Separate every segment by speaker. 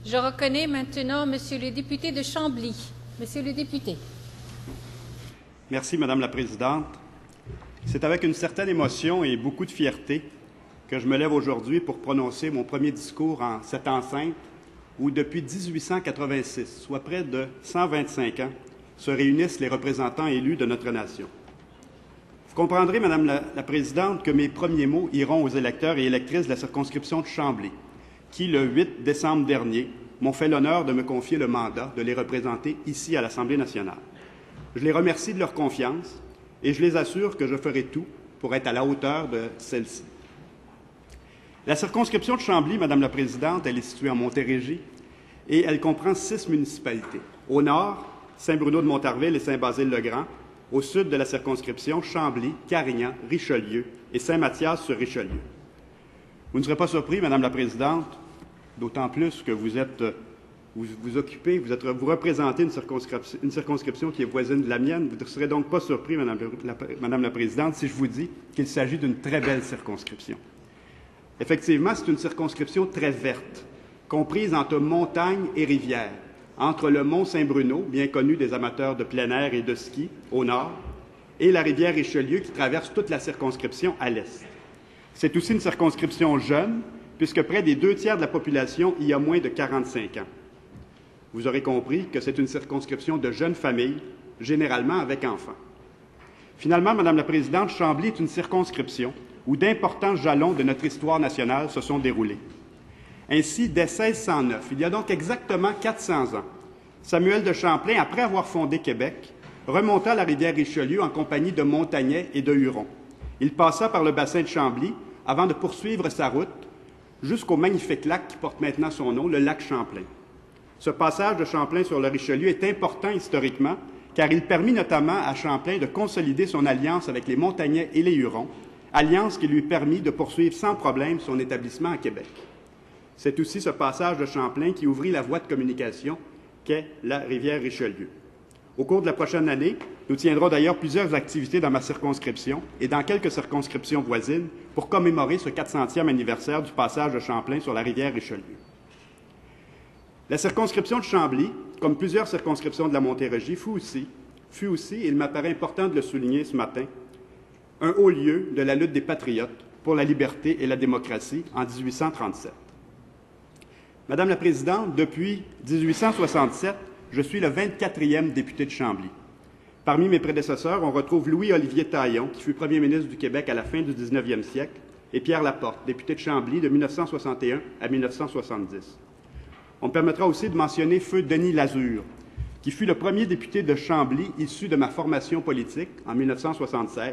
Speaker 1: Je reconnais maintenant Monsieur le député de Chambly. Monsieur le député.
Speaker 2: Merci, Madame la Présidente. C'est avec une certaine émotion et beaucoup de fierté que je me lève aujourd'hui pour prononcer mon premier discours en cette enceinte où, depuis 1886, soit près de 125 ans, se réunissent les représentants élus de notre nation. Vous comprendrez, Madame la Présidente, que mes premiers mots iront aux électeurs et électrices de la circonscription de Chambly, qui, le 8 décembre dernier, m'ont fait l'honneur de me confier le mandat de les représenter ici à l'Assemblée nationale. Je les remercie de leur confiance et je les assure que je ferai tout pour être à la hauteur de celle-ci. La circonscription de Chambly, Madame la Présidente, elle est située en Montérégie et elle comprend 6 municipalités. Au nord, Saint-Bruno-de-Montarville et Saint-Basile-le-Grand. Au sud de la circonscription, Chambly, Carignan, Richelieu et Saint-Mathias-sur-Richelieu. Vous ne serez pas surpris, Madame la Présidente, d'autant plus que vous représentez une circonscription qui est voisine de la mienne. Vous ne serez donc pas surpris, Madame la Présidente, si je vous dis qu'il s'agit d'une très belle circonscription. Effectivement, c'est une circonscription très verte, comprise entre montagnes et rivières, entre le mont Saint-Bruno, bien connu des amateurs de plein air et de ski, au nord, et la rivière Richelieu qui traverse toute la circonscription à l'est. C'est aussi une circonscription jeune, puisque près des 2 tiers de la population y a moins de 45 ans. Vous aurez compris que c'est une circonscription de jeunes familles, généralement avec enfants. Finalement, Madame la Présidente, Chambly est une circonscription où d'importants jalons de notre histoire nationale se sont déroulés. Ainsi, dès 1609, il y a donc exactement 400 ans, Samuel de Champlain, après avoir fondé Québec, remonta la rivière Richelieu en compagnie de Montagnais et de Hurons. Il passa par le bassin de Chambly avant de poursuivre sa route jusqu'au magnifique lac qui porte maintenant son nom, le lac Champlain. Ce passage de Champlain sur le Richelieu est important historiquement car il permit notamment à Champlain de consolider son alliance avec les Montagnais et les Hurons, alliance qui lui permit de poursuivre sans problème son établissement à Québec. C'est aussi ce passage de Champlain qui ouvrit la voie de communication qu'est la rivière Richelieu. Au cours de la prochaine année, nous tiendrons d'ailleurs plusieurs activités dans ma circonscription et dans quelques circonscriptions voisines pour commémorer ce 400e anniversaire du passage de Champlain sur la rivière Richelieu. La circonscription de Chambly, comme plusieurs circonscriptions de la Montérégie, fut aussi, il m'apparaît important de le souligner ce matin, un haut lieu de la lutte des patriotes pour la liberté et la démocratie en 1837. Madame la Présidente, depuis 1867, je suis le 24e député de Chambly. Parmi mes prédécesseurs, on retrouve Louis-Olivier Taillon, qui fut premier ministre du Québec à la fin du 19e siècle, et Pierre Laporte, député de Chambly de 1961 à 1970. On me permettra aussi de mentionner feu Denis Lazure, qui fut le premier député de Chambly issu de ma formation politique en 1976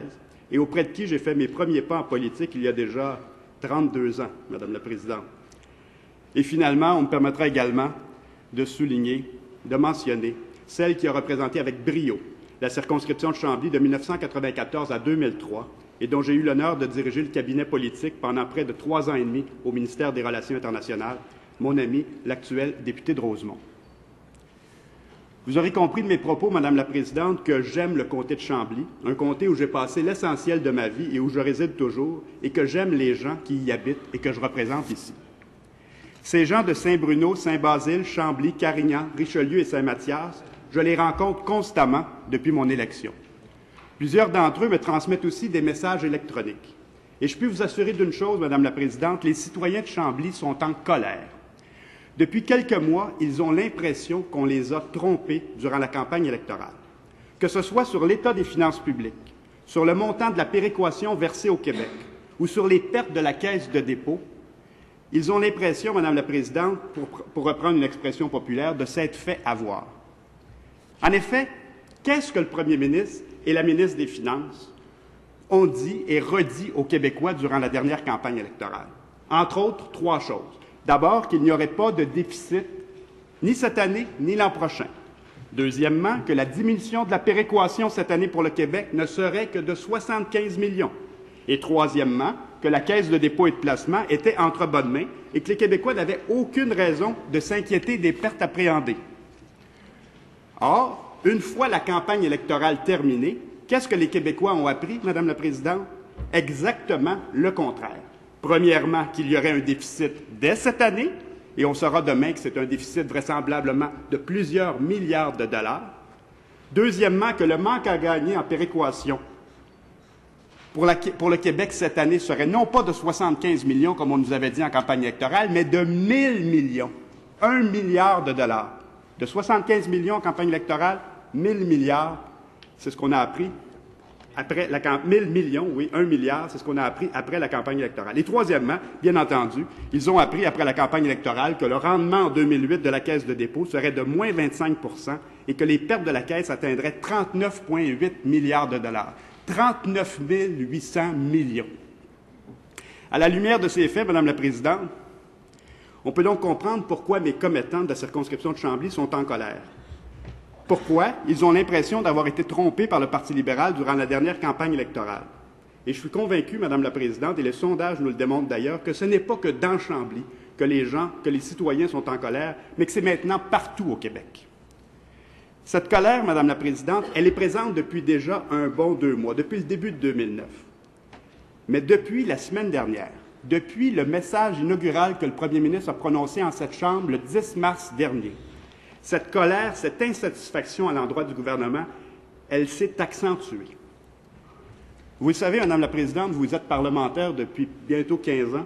Speaker 2: et auprès de qui j'ai fait mes premiers pas en politique il y a déjà 32 ans, Madame la Présidente. Et finalement, on me permettra également de mentionner celle qui a représenté avec brio la circonscription de Chambly de 1994 à 2003 et dont j'ai eu l'honneur de diriger le cabinet politique pendant près de 3 ans et demi au ministère des Relations internationales, mon ami, l'actuel député de Rosemont. Vous aurez compris de mes propos, Madame la Présidente, que j'aime le comté de Chambly, un comté où j'ai passé l'essentiel de ma vie et où je réside toujours, et que j'aime les gens qui y habitent et que je représente ici. Ces gens de Saint-Bruno, Saint-Basile, Chambly, Carignan, Richelieu et Saint-Mathias, je les rencontre constamment depuis mon élection. Plusieurs d'entre eux me transmettent aussi des messages électroniques. Et je peux vous assurer d'une chose, Madame la Présidente, les citoyens de Chambly sont en colère. Depuis quelques mois, ils ont l'impression qu'on les a trompés durant la campagne électorale. Que ce soit sur l'état des finances publiques, sur le montant de la péréquation versée au Québec ou sur les pertes de la Caisse de dépôt, ils ont l'impression, Madame la Présidente, pour reprendre une expression populaire, de s'être fait avoir. En effet, qu'est-ce que le premier ministre et la ministre des Finances ont dit et redit aux Québécois durant la dernière campagne électorale? Entre autres, 3 choses. D'abord, qu'il n'y aurait pas de déficit ni cette année ni l'an prochain. Deuxièmement, que la diminution de la péréquation cette année pour le Québec ne serait que de 75 millions. Et troisièmement, que la Caisse de dépôt et de placement était entre bonnes mains et que les Québécois n'avaient aucune raison de s'inquiéter des pertes appréhendées. Or, une fois la campagne électorale terminée, qu'est-ce que les Québécois ont appris, Madame la Présidente? Exactement le contraire. Premièrement, qu'il y aurait un déficit dès cette année et on saura demain que c'est un déficit vraisemblablement de plusieurs milliards de dollars. Deuxièmement, que le manque à gagner en péréquation pour le Québec cette année serait non pas de 75 millions, comme on nous avait dit en campagne électorale, mais de 1 000 millions. 1 milliard de dollars. De 75 millions en campagne électorale, 1 000 milliards, c'est ce qu'on a appris après la campagne. 1 000 millions, oui, 1 milliard, c'est ce qu'on a appris après la campagne électorale. Et troisièmement, bien entendu, ils ont appris après la campagne électorale que le rendement en 2008 de la Caisse de dépôt serait de moins 25 % et que les pertes de la Caisse atteindraient 39,8 milliards de dollars. 39 800 millions. À la lumière de ces faits, Madame la Présidente, on peut donc comprendre pourquoi mes commettants de la circonscription de Chambly sont en colère. Pourquoi? Ils ont l'impression d'avoir été trompés par le Parti libéral durant la dernière campagne électorale. Et je suis convaincu, Madame la Présidente, et les sondages nous le démontrent d'ailleurs, que ce n'est pas que dans Chambly que les citoyens sont en colère, mais que c'est maintenant partout au Québec. Cette colère, Madame la Présidente, elle est présente depuis déjà un bon 2 mois, depuis le début de 2009. Mais depuis la semaine dernière, depuis le message inaugural que le premier ministre a prononcé en cette Chambre le 10 mars dernier, cette colère, cette insatisfaction à l'endroit du gouvernement, elle s'est accentuée. Vous le savez, Madame la Présidente, vous êtes parlementaire depuis bientôt 15 ans.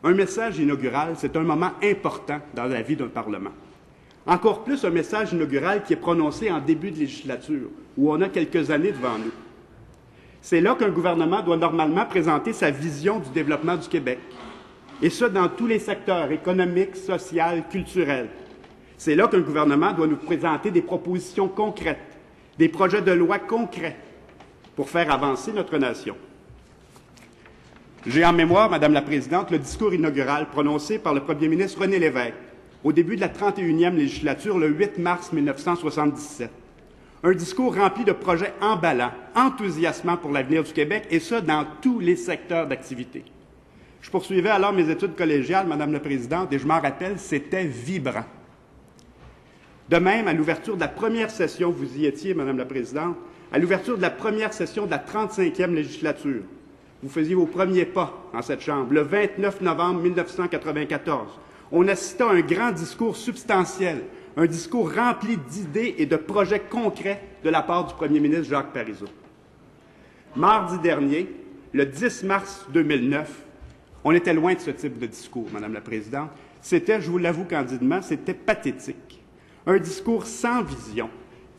Speaker 2: Un message inaugural, c'est un moment important dans la vie d'un Parlement. Encore plus un message inaugural qui est prononcé en début de législature, où on a quelques années devant nous. C'est là qu'un gouvernement doit normalement présenter sa vision du développement du Québec, et ce, dans tous les secteurs économiques, social, culturels. C'est là qu'un gouvernement doit nous présenter des propositions concrètes, des projets de loi concrets pour faire avancer notre nation. J'ai en mémoire, Madame la Présidente, le discours inaugural prononcé par le premier ministre René Lévesque au début de la 31e législature, le 8 mars 1977. Un discours rempli de projets emballants, enthousiasmants pour l'avenir du Québec, et ce, dans tous les secteurs d'activité. Je poursuivais alors mes études collégiales, Madame la Présidente, et je m'en rappelle, c'était vibrant. De même, à l'ouverture de la première session, vous y étiez, Madame la Présidente, à l'ouverture de la première session de la 35e législature, vous faisiez vos premiers pas en cette Chambre, le 29 novembre 1994. On assistait à un grand discours substantiel, un discours rempli d'idées et de projets concrets de la part du premier ministre Jacques Parizeau. Mardi dernier, le 10 mars 2009, on était loin de ce type de discours, Madame la Présidente. C'était, je vous l'avoue candidement, c'était pathétique. Un discours sans vision,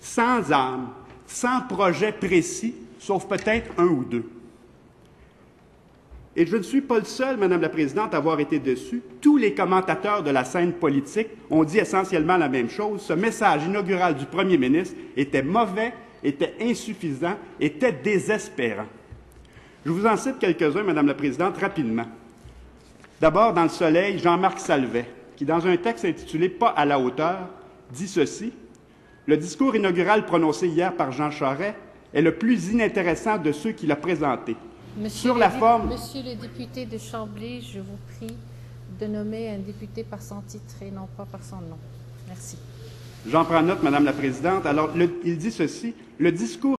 Speaker 2: sans âme, sans projet précis, sauf peut-être un ou deux. Et je ne suis pas le seul, Madame la Présidente, à avoir été déçu. Tous les commentateurs de la scène politique ont dit essentiellement la même chose. Ce message inaugural du premier ministre était mauvais, était insuffisant, était désespérant. Je vous en cite quelques-uns, Madame la Présidente, rapidement. D'abord, dans Le Soleil, Jean-Marc Salvet, qui, dans un texte intitulé « Pas à la hauteur », dit ceci: « Le discours inaugural prononcé hier par Jean Charest est le plus inintéressant de ceux qu'il a présentés.
Speaker 1: Monsieur le député de Chambly, je vous prie de nommer un député par son titre et non pas par son nom. Merci.
Speaker 2: J'en prends note, Madame la Présidente. Alors, il dit ceci: « Le discours